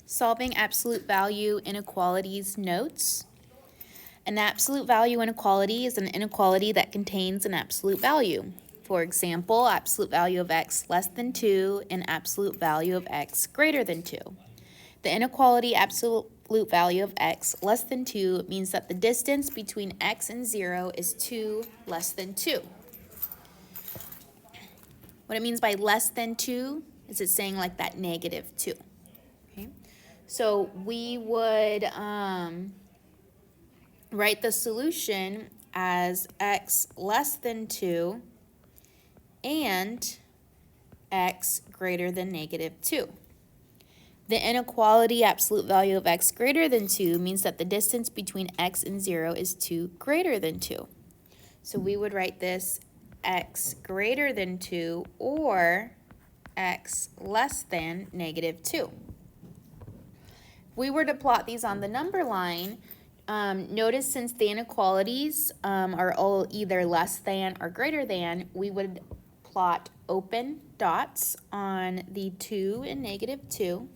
Solving absolute value inequalities notes. An absolute value inequality is an inequality that contains an absolute value. For example, absolute value of x less than 2 and absolute value of x greater than 2. The inequality absolute value of x less than 2 means that the distance between x and 0 is 2 less than 2. What it means by less than 2 is it's saying like that negative 2. Okay? So we would write the solution as x less than 2 and x greater than negative 2. The inequality absolute value of x greater than 2 means that the distance between x and 0 is 2 greater than 2. So we would write this x greater than 2 or x less than negative 2. If we were to plot these on the number line, notice since the inequalities are all either less than or greater than, we would plot open dots on the 2 and negative 2.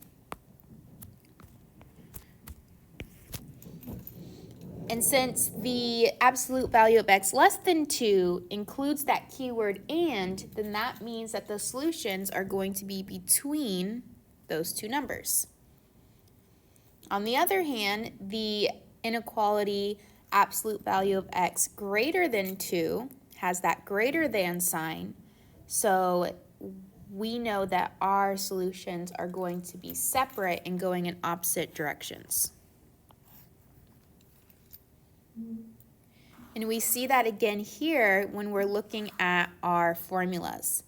And since the absolute value of x less than 2 includes that keyword and, then that means that the solutions are going to be between those two numbers. On the other hand, the inequality absolute value of x greater than 2 has that greater than sign, so we know that our solutions are going to be separate and going in opposite directions. And we see that again here when we're looking at our formulas.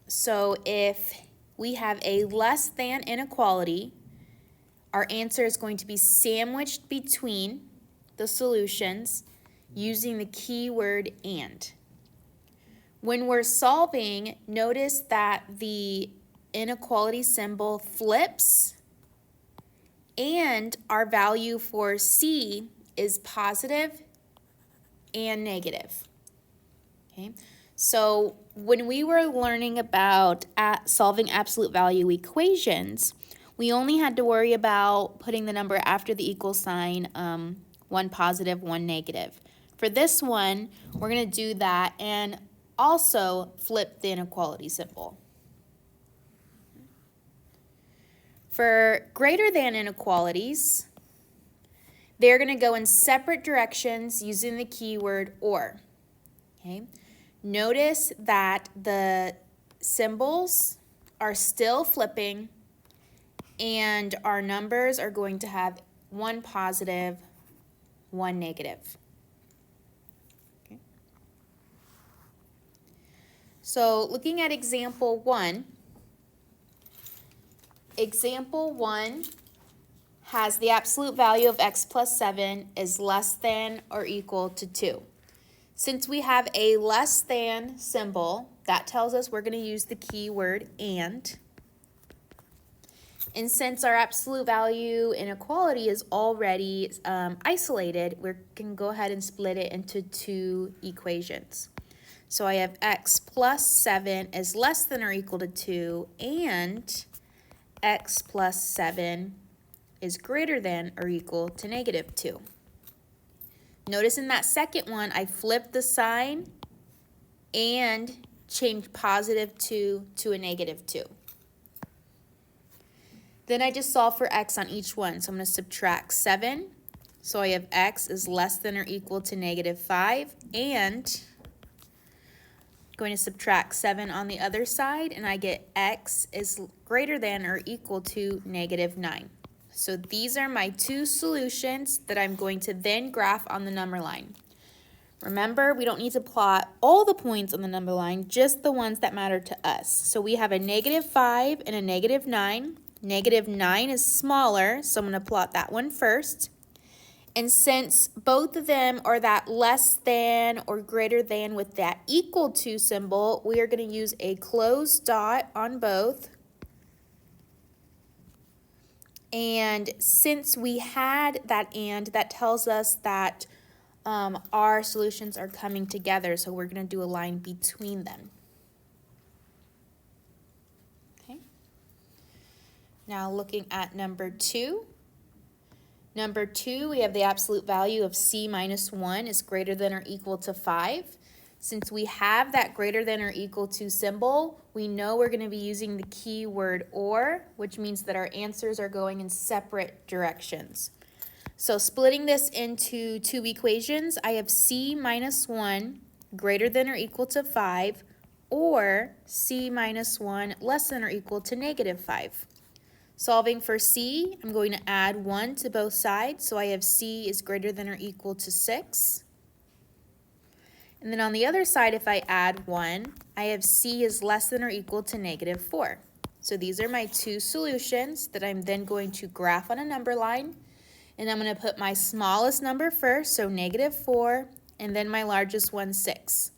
So if we have a less than inequality, our answer is going to be sandwiched between the solutions using the keyword and. When we're solving, notice that the inequality symbol flips and our value for C is positive and negative. Okay, so when we were learning about solving absolute value equations, we only had to worry about putting the number after the equal sign, one positive, one negative. For this one, we're going to do that and also flip the inequality symbol. For greater than inequalities, they're going to go in separate directions using the keyword or. Okay? Notice that the symbols are still flipping and our numbers are going to have one positive, one negative. Okay. So looking at example 1, example 1 has the absolute value of x plus 7 is less than or equal to 2. Since we have a less than symbol, that tells us we're going to use the keyword and. And since our absolute value inequality is already isolated, we can go ahead and split it into two equations. So I have x plus 7 is less than or equal to 2, and x plus 7 is greater than or equal to negative 2. Notice in that second one, I flipped the sign and changed positive 2 to a negative 2. Then I just solve for x on each one. So I'm going to subtract 7. So I have x is less than or equal to negative 5. And I'm going to subtract 7 on the other side. And I get x is greater than or equal to negative 9. So these are my two solutions that I'm going to then graph on the number line. Remember, we don't need to plot all the points on the number line, just the ones that matter to us. So we have a negative 5 and a negative 9. Negative 9 is smaller, so I'm going to plot that one first. And since both of them are that less than or greater than with that equal to symbol, we are going to use a closed dot on both. And since we had that and, that tells us that our solutions are coming together, so we're going to do a line between them. Okay. Now looking at number 2. Number 2, we have the absolute value of c minus 1 is greater than or equal to 5. Since we have that greater than or equal to symbol, we know we're going to be using the keyword or, which means that our answers are going in separate directions. So splitting this into two equations, I have c minus 1 greater than or equal to 5, or c minus 1 less than or equal to negative 5. Solving for c, I'm going to add 1 to both sides, so I have c is greater than or equal to 6. And then on the other side, if I add 1, I have c is less than or equal to negative 4. So these are my two solutions that I'm then going to graph on a number line. And I'm going to put my smallest number first, so negative 4, and then my largest one, 6.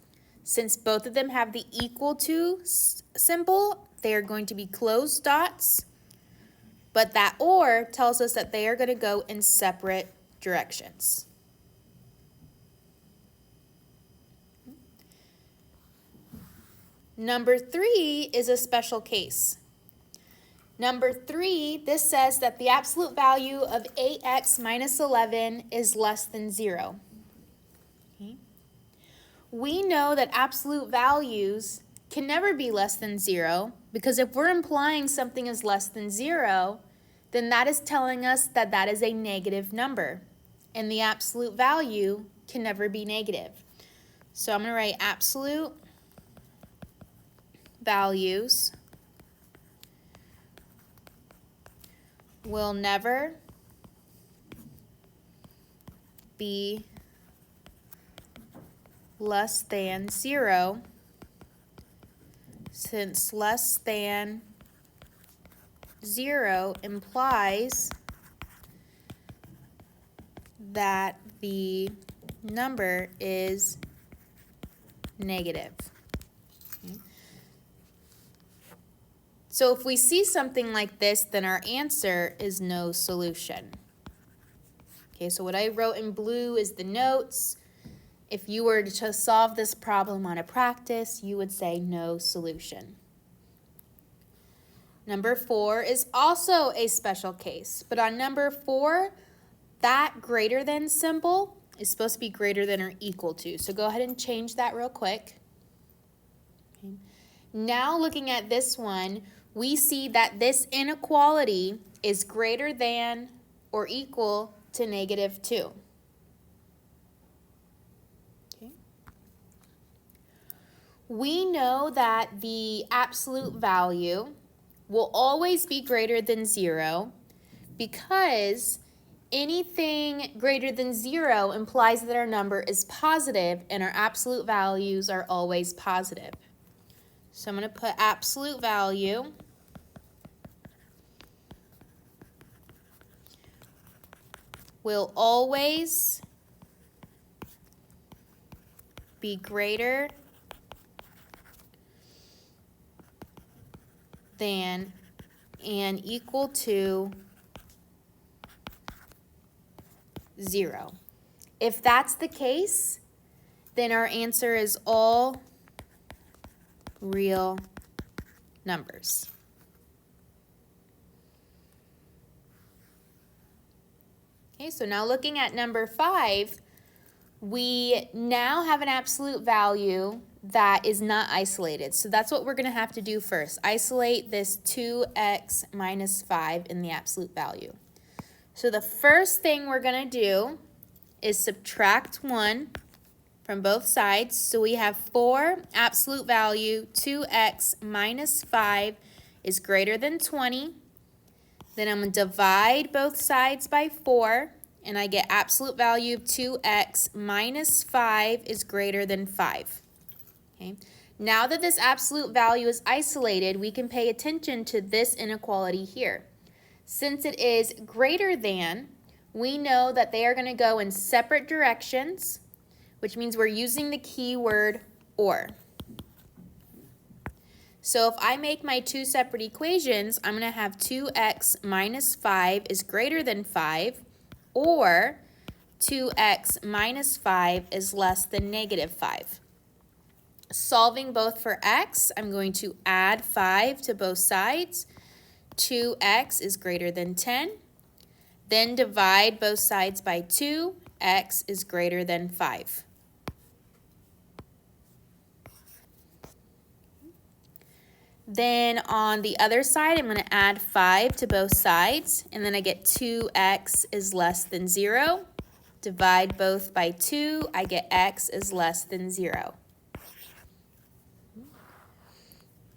Since both of them have the equal to symbol, they are going to be closed dots. But that or tells us that they are going to go in separate directions. Number 3 is a special case. Number 3, this says that the absolute value of 8x minus 11 is less than 0. Okay. We know that absolute values can never be less than 0, because if we're implying something is less than 0, then that is telling us that that is a negative number, and the absolute value can never be negative. So I'm going to write absolute values will never be less than 0, since less than 0 implies that the number is negative. Okay. So if we see something like this, then our answer is no solution. Okay, so what I wrote in blue is the notes. If you were to solve this problem on a practice, you would say no solution. Number 4 is also a special case, but on number 4, that greater than symbol is supposed to be greater than or equal to. So go ahead and change that real quick. Okay. Now looking at this one, we see that this inequality is greater than or equal to negative 2. Okay. We know that the absolute value will always be greater than 0, because anything greater than 0 implies that our number is positive, and our absolute values are always positive. So I'm going to put absolute value will always be greater than and equal to 0. If that's the case, then our answer is all real numbers. Okay, so now looking at number 5, we now have an absolute value that is not isolated. So that's what we're going to have to do first. Isolate this 2x minus 5 in the absolute value. So the first thing we're going to do is subtract 1 from both sides. So we have 4 absolute value 2x minus 5 is greater than 20. Then I'm going to divide both sides by 4, and I get absolute value of 2x minus 5 is greater than 5. Okay. Now that this absolute value is isolated, we can pay attention to this inequality here. Since it is greater than, we know that they are going to go in separate directions, which means we're using the keyword or. So if I make my two separate equations, I'm going to have 2x minus 5 is greater than 5, or 2x minus 5 is less than negative 5. Solving both for x, I'm going to add 5 to both sides. 2x is greater than 10. Then divide both sides by 2, x is greater than 5. Then on the other side, I'm going to add 5 to both sides, and then I get 2x is less than 0. Divide both by 2, I get x is less than 0.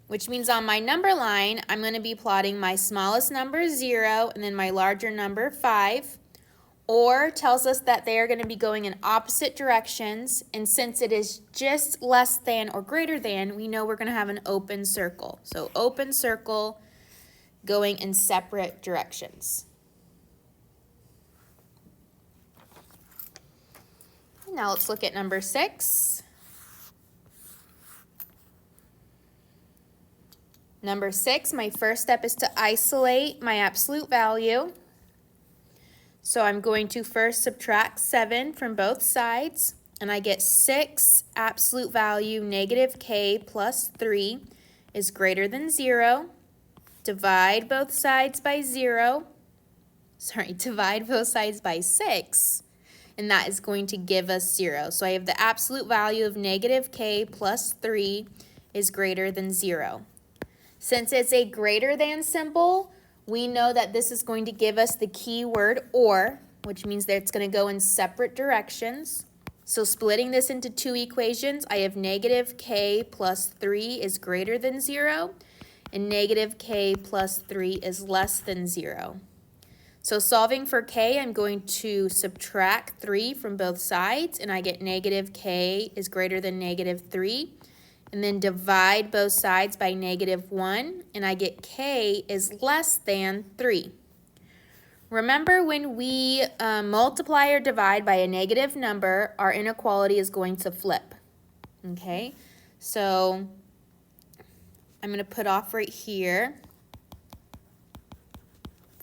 Which means on my number line, I'm going to be plotting my smallest number 0 and then my larger number 5. Or tells us that they are going to be going in opposite directions, and since it is just less than or greater than, we know we're going to have an open circle. So open circle going in separate directions. Now let's look at number 6. Number 6, my first step is to isolate my absolute value. So I'm going to first subtract 7 from both sides, and I get 6 absolute value negative k plus 3 is greater than 0. Divide both sides by 6, and that is going to give us 0. So I have the absolute value of negative k plus 3 is greater than 0. Since it's a greater than symbol, we know that this is going to give us the keyword or, which means that it's going to go in separate directions. So splitting this into two equations, I have negative k plus 3 is greater than 0, and negative k plus 3 is less than 0. So solving for k, I'm going to subtract 3 from both sides, and I get negative k is greater than negative 3. And then divide both sides by negative 1, and I get k is less than 3. Remember, when we multiply or divide by a negative number, our inequality is going to flip. Okay, so I'm going to put off right here,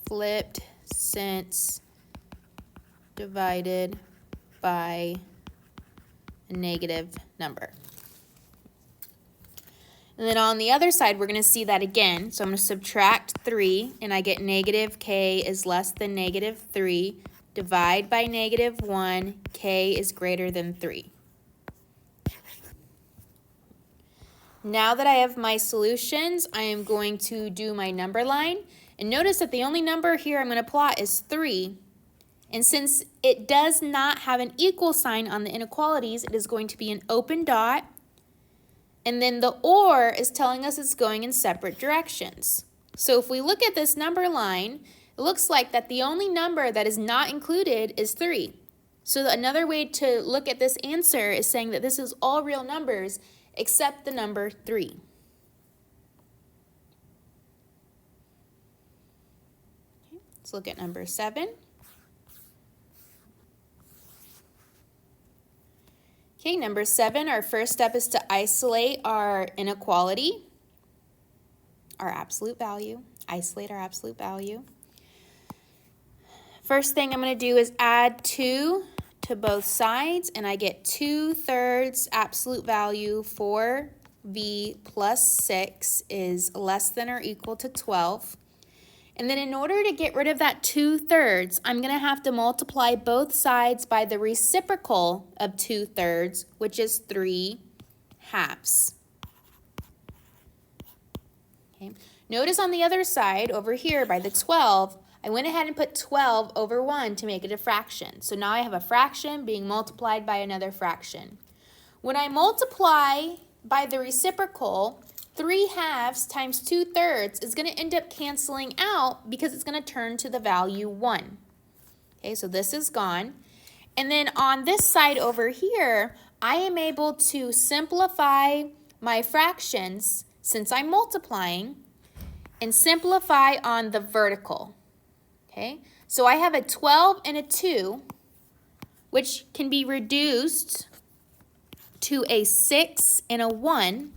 flipped since divided by a negative number. And then on the other side, we're going to see that again. So I'm going to subtract 3, and I get negative k is less than negative 3. Divide by negative 1, k is greater than 3. Now that I have my solutions, I am going to do my number line. And notice that the only number here I'm going to plot is 3. And since it does not have an equal sign on the inequalities, it is going to be an open dot. And then the or is telling us it's going in separate directions. So if we look at this number line, it looks like that the only number that is not included is 3. So another way to look at this answer is saying that this is all real numbers except the number 3. Okay, let's look at number 7. Okay, number 7, our first step is to isolate our inequality, our absolute value. Isolate our absolute value. First thing I'm going to do is add 2 to both sides, and I get 2/3 absolute value for v plus 6 is less than or equal to 12. And then in order to get rid of that 2/3, I'm going to have to multiply both sides by the reciprocal of 2/3, which is 3/2. Okay. Notice on the other side, over here by the 12, I went ahead and put 12 over 1 to make it a fraction. So now I have a fraction being multiplied by another fraction. When I multiply by the reciprocal, 3/2 times 2/3 is going to end up canceling out because it's going to turn to the value 1. Okay, so this is gone. And then on this side over here, I am able to simplify my fractions since I'm multiplying and simplify on the vertical. Okay, so I have a 12 and a 2, which can be reduced to a 6 and a 1.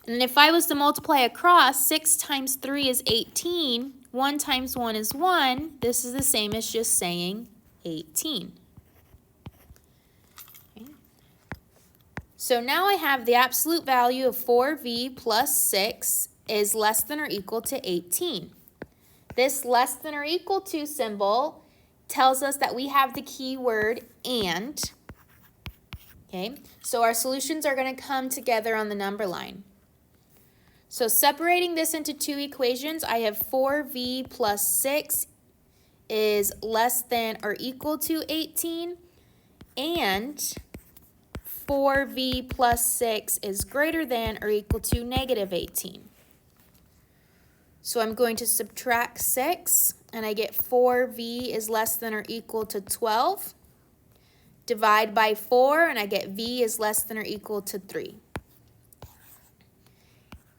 And if I was to multiply across, 6 times 3 is 18. 1 times 1 is 1. This is the same as just saying 18. Okay. So now I have the absolute value of 4v plus 6 is less than or equal to 18. This less than or equal to symbol tells us that we have the keyword and. Okay, so our solutions are going to come together on the number line. So separating this into two equations, I have 4v plus 6 is less than or equal to 18, and 4v plus 6 is greater than or equal to negative 18. So I'm going to subtract 6, and I get 4v is less than or equal to 12. Divide by 4, and I get v is less than or equal to 3.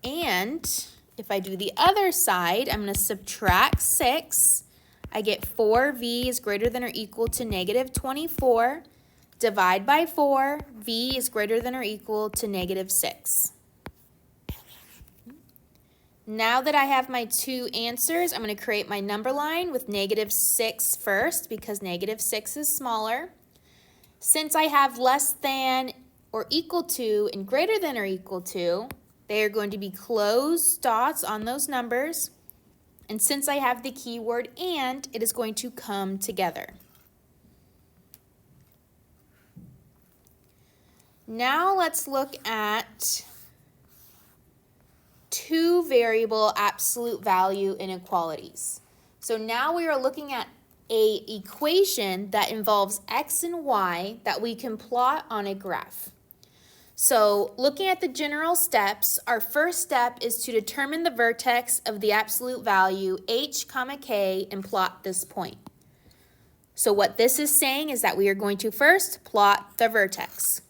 And if I do the other side, I'm going to subtract 6. I get 4v is greater than or equal to negative 24. Divide by 4, v is greater than or equal to negative 6. Now that I have my two answers, I'm going to create my number line with negative 6 first because negative 6 is smaller. Since I have less than or equal to and greater than or equal to, they are going to be closed dots on those numbers. And since I have the keyword and, it is going to come together. Now let's look at two variable absolute value inequalities. So now we are looking at an equation that involves x and y that we can plot on a graph. So looking at the general steps, our first step is to determine the vertex of the absolute value h, k and plot this point. So what this is saying is that we are going to first plot the vertex.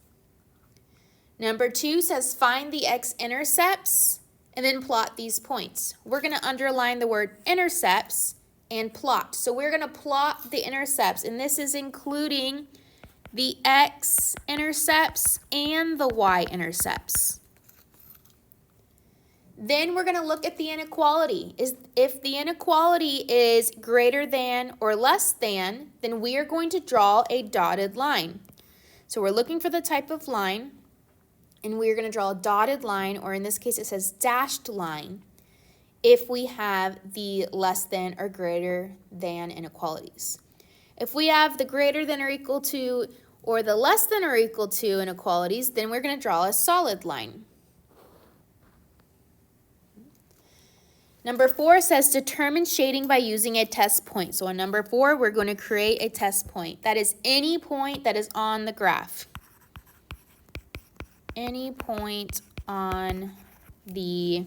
Number 2 says find the x-intercepts and then plot these points. We're going to underline the word intercepts and plot. So we're going to plot the intercepts, and this is including the x-intercepts and the y-intercepts. Then we're going to look at the inequality. If the inequality is greater than or less than, then we are going to draw a dotted line. So we're looking for the type of line, and we're going to draw a dotted line, or in this case it says dashed line, if we have the less than or greater than inequalities. If we have the greater than or equal to or the less than or equal to inequalities, then we're going to draw a solid line. Number 4 says determine shading by using a test point. So on number 4, we're going to create a test point. That is any point that is on the graph. Any point on the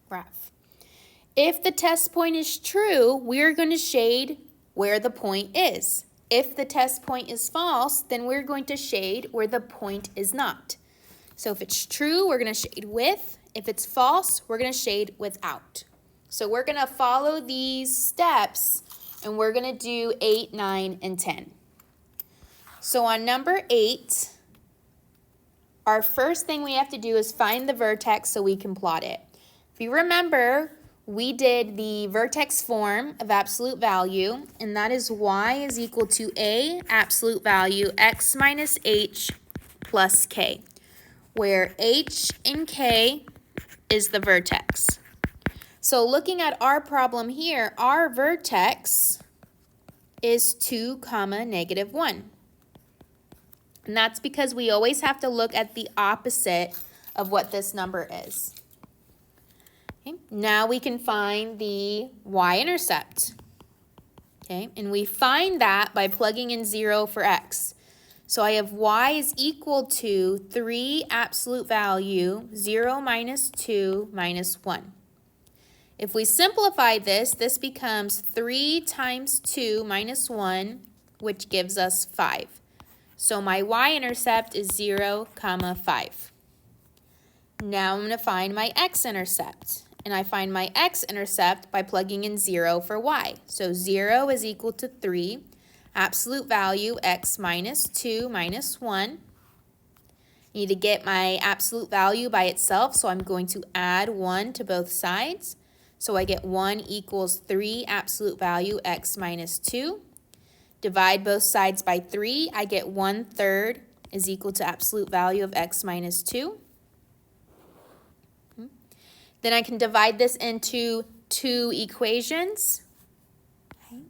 graph. If the test point is true, we're going to shade where the point is. If the test point is false, then we're going to shade where the point is not. So if it's true, we're going to shade with. If it's false, we're going to shade without. So we're going to follow these steps, and we're going to do 8, 9, and 10. So on number 8, our first thing we have to do is find the vertex so we can plot it. If you remember, we did the vertex form of absolute value, and that is y is equal to a absolute value x minus h plus k, where h and k is the vertex. So looking at our problem here, our vertex is 2, negative 1. And that's because we always have to look at the opposite of what this number is. Okay, now we can find the y-intercept. Okay, and we find that by plugging in 0 for x. So I have y is equal to 3 absolute value, 0 minus 2 minus 1. If we simplify this, this becomes 3 times 2 minus 1, which gives us 5. So my y-intercept is 0, 5. Now I'm going to find my x-intercept. And I find my x-intercept by plugging in 0 for y. So 0 is equal to 3, absolute value x minus 2 minus 1. I need to get my absolute value by itself, so I'm going to add 1 to both sides. So I get 1 equals 3 absolute value x minus 2. Divide both sides by 3, I get 1/3 is equal to absolute value of x minus 2. Then I can divide this into two equations. Okay.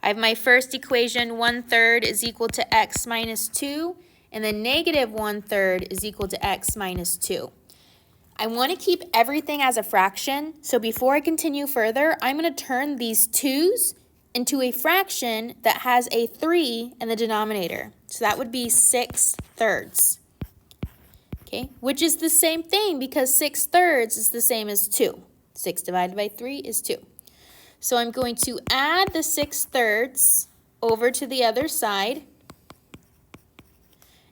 I have my first equation, 1/3 is equal to x minus 2, and then negative 1/3 is equal to x minus 2. I want to keep everything as a fraction, so before I continue further, I'm going to turn these 2's into a fraction that has a 3 in the denominator. So that would be 6/3. Okay, which is the same thing because 6/3 is the same as 2. 6 divided by 3 is 2. So I'm going to add the 6/3 over to the other side.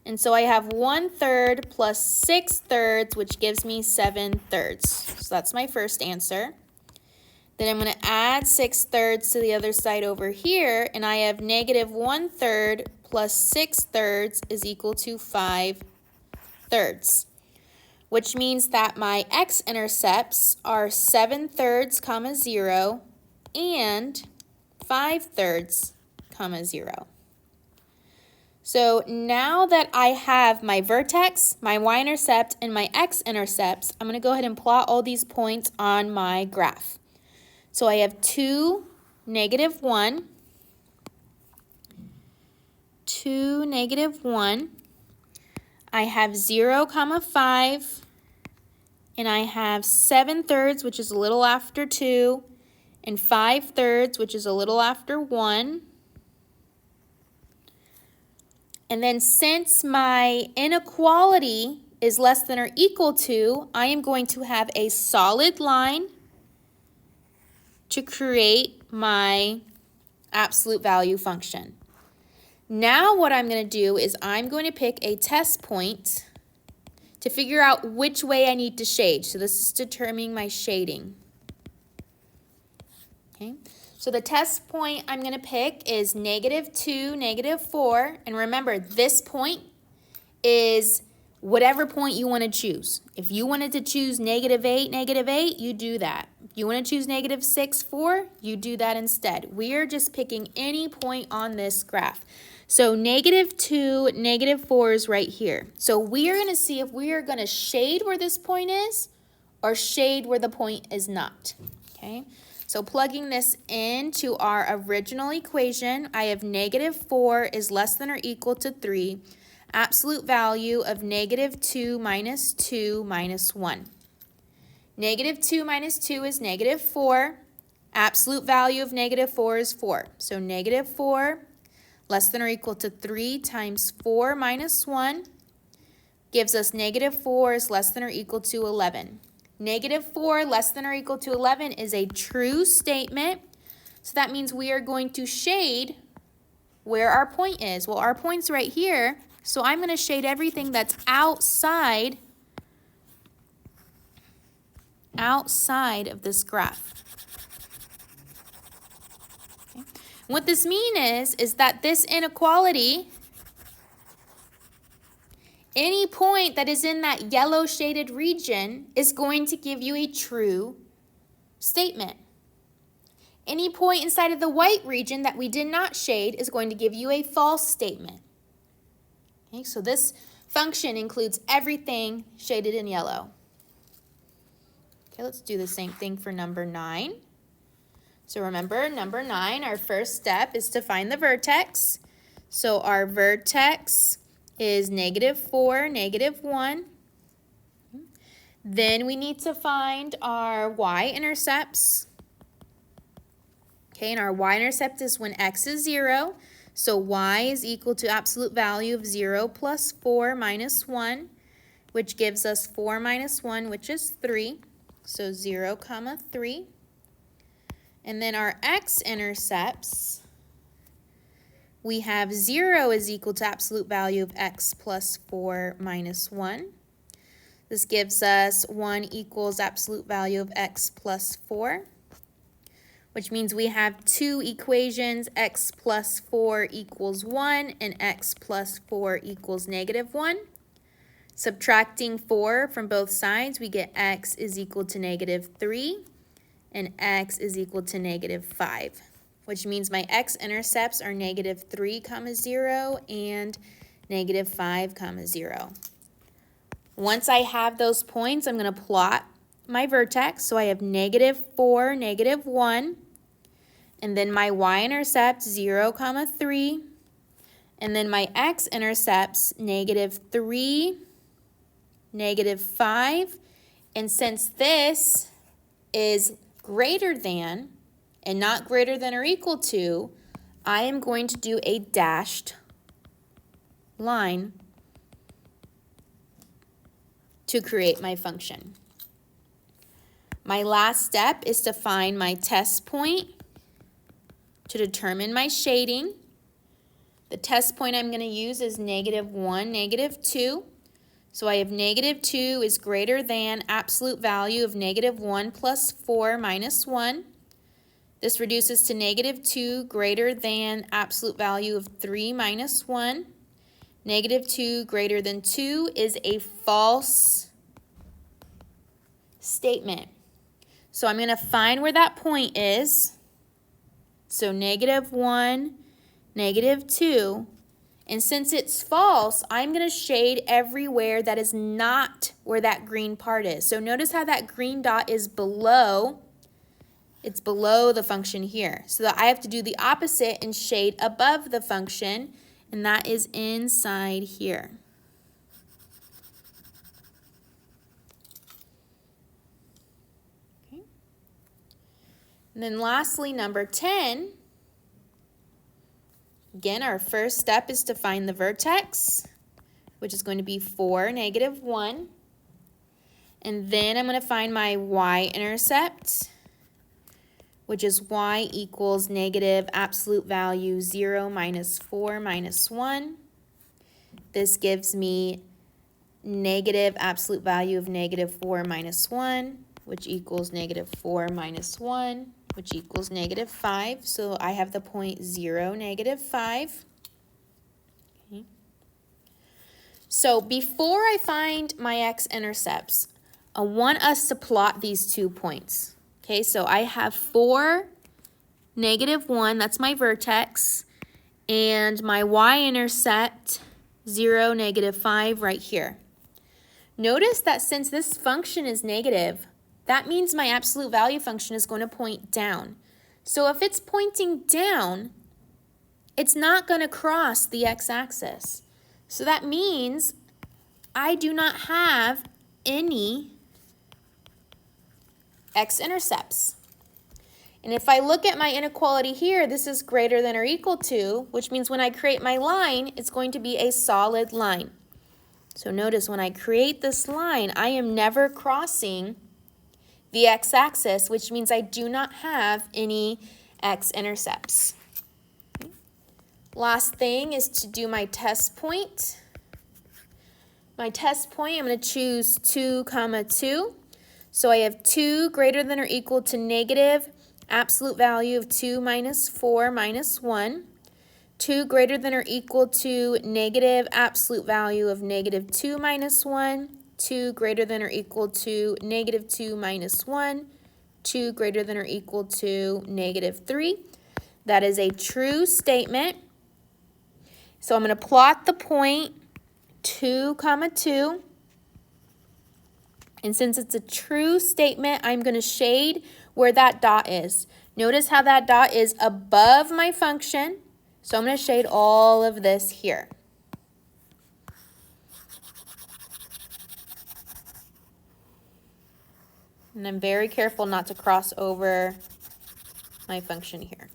And so I have 1/3 plus 6/3, which gives me 7/3. So that's my first answer. Then I'm going to add 6/3 to the other side over here, and I have negative 1/3 plus 6/3 is equal to 5/3, which means that my x-intercepts are 7/3, 0, and 5/3, 0. So now that I have my vertex, my y-intercept, and my x-intercepts, I'm going to go ahead and plot all these points on my graph. So I have 2, -1, 2, -1. I have 0, 5, and I have 7/3, which is a little after 2, and 5/3, which is a little after 1. And then since my inequality is less than or equal to, I am going to have a solid line to create my absolute value function. Now what I'm going to do is I'm going to pick a test point to figure out which way I need to shade. So this is determining my shading. Okay. So the test point I'm going to pick is -2, -4. And remember, this point is whatever point you want to choose. If you wanted to choose -8, -8, you do that. If you want to choose -6, 4, you do that instead. We are just picking any point on this graph. So -2, -4 is right here. So we are going to see if we are going to shade where this point is or shade where the point is not. Okay. So plugging this into our original equation, I have -4 is less than or equal to 3. Absolute value of -2 minus 2 minus 1. -2 minus 2 is -4. Absolute value of -4 is 4. So -4 less than or equal to 3 times 4 minus 1 gives us -4 is less than or equal to 11. -4 less than or equal to 11 is a true statement. So that means we are going to shade where our point is. Well, our point's right here. So I'm going to shade everything that's outside of this graph. Okay. What this means is that this inequality, any point that is in that yellow shaded region is going to give you a true statement. Any point inside of the white region that we did not shade is going to give you a false statement. Okay, so this function includes everything shaded in yellow. Okay, let's do the same thing for number 9. So remember, number 9, our first step is to find the vertex. So our vertex is -4, -1. Then we need to find our y-intercepts. Okay, and our y-intercept is when x is 0. So y is equal to absolute value of 0 plus 4 minus 1, which gives us 4 minus 1, which is 3. So 0, 3. And then our x-intercepts, we have 0 is equal to absolute value of x plus 4 minus 1. This gives us 1 equals absolute value of x plus 4, which means we have two equations, x plus 4 equals 1 and x plus 4 equals -1. Subtracting 4 from both sides, we get x is equal to -3 and x is equal to -5, which means my x-intercepts are -3, 0 and negative 5, comma 0. Once I have those points, I'm going to plot my vertex. So I have negative 4, negative 1, and then my y-intercept 0, comma 3, and then my x-intercepts negative 3, negative 5, and since this is greater than and not greater than or equal to, I am going to do a dashed line to create my function. My last step is to find my test point to determine my shading. The test point I'm going to use is negative 1, negative 2. So I have negative 2 is greater than absolute value of negative 1 plus 4 minus 1. This reduces to negative 2 greater than absolute value of 3 minus 1. Negative 2 greater than 2 is a false statement. So I'm going to find where that point is. So negative 1, negative 2. And since it's false, I'm going to shade everywhere that is not where that green part is. So notice how that green dot is below. It's below the function here. So that I have to do the opposite and shade above the function, and that is inside here. Okay. And then lastly, number 10. Again, our first step is to find the vertex, which is going to be 4, negative 1. And then I'm going to find my y-intercept, which is y equals negative absolute value 0 minus 4 minus 1. This gives me negative absolute value of negative 4 minus 1, which equals negative 4 minus 1, which equals negative 5. So I have the point 0, negative 5. Okay. So before I find my x-intercepts, I want us to plot these 2 points. Okay, so I have 4, negative 1, that's my vertex, and my y-intercept 0, negative 5 right here. Notice that since this function is negative, that means my absolute value function is going to point down. So if it's pointing down, it's not going to cross the x-axis. So that means I do not have any x-intercepts. And if I look at my inequality here, this is greater than or equal to, which means when I create my line, it's going to be a solid line. So notice when I create this line, I am never crossing the x-axis, which means I do not have any x-intercepts. Okay. Last thing is to do my test point. My test point, I'm going to choose 2, comma 2. So I have 2 greater than or equal to negative absolute value of 2 minus 4 minus 1. 2 greater than or equal to negative absolute value of negative 2 minus 1. 2 greater than or equal to negative 2 minus 1. 2 greater than or equal to negative 3. That is a true statement. So I'm going to plot the point 2, comma 2. And since it's a true statement, I'm going to shade where that dot is. Notice how that dot is above my function. So I'm going to shade all of this here. And I'm very careful not to cross over my function here.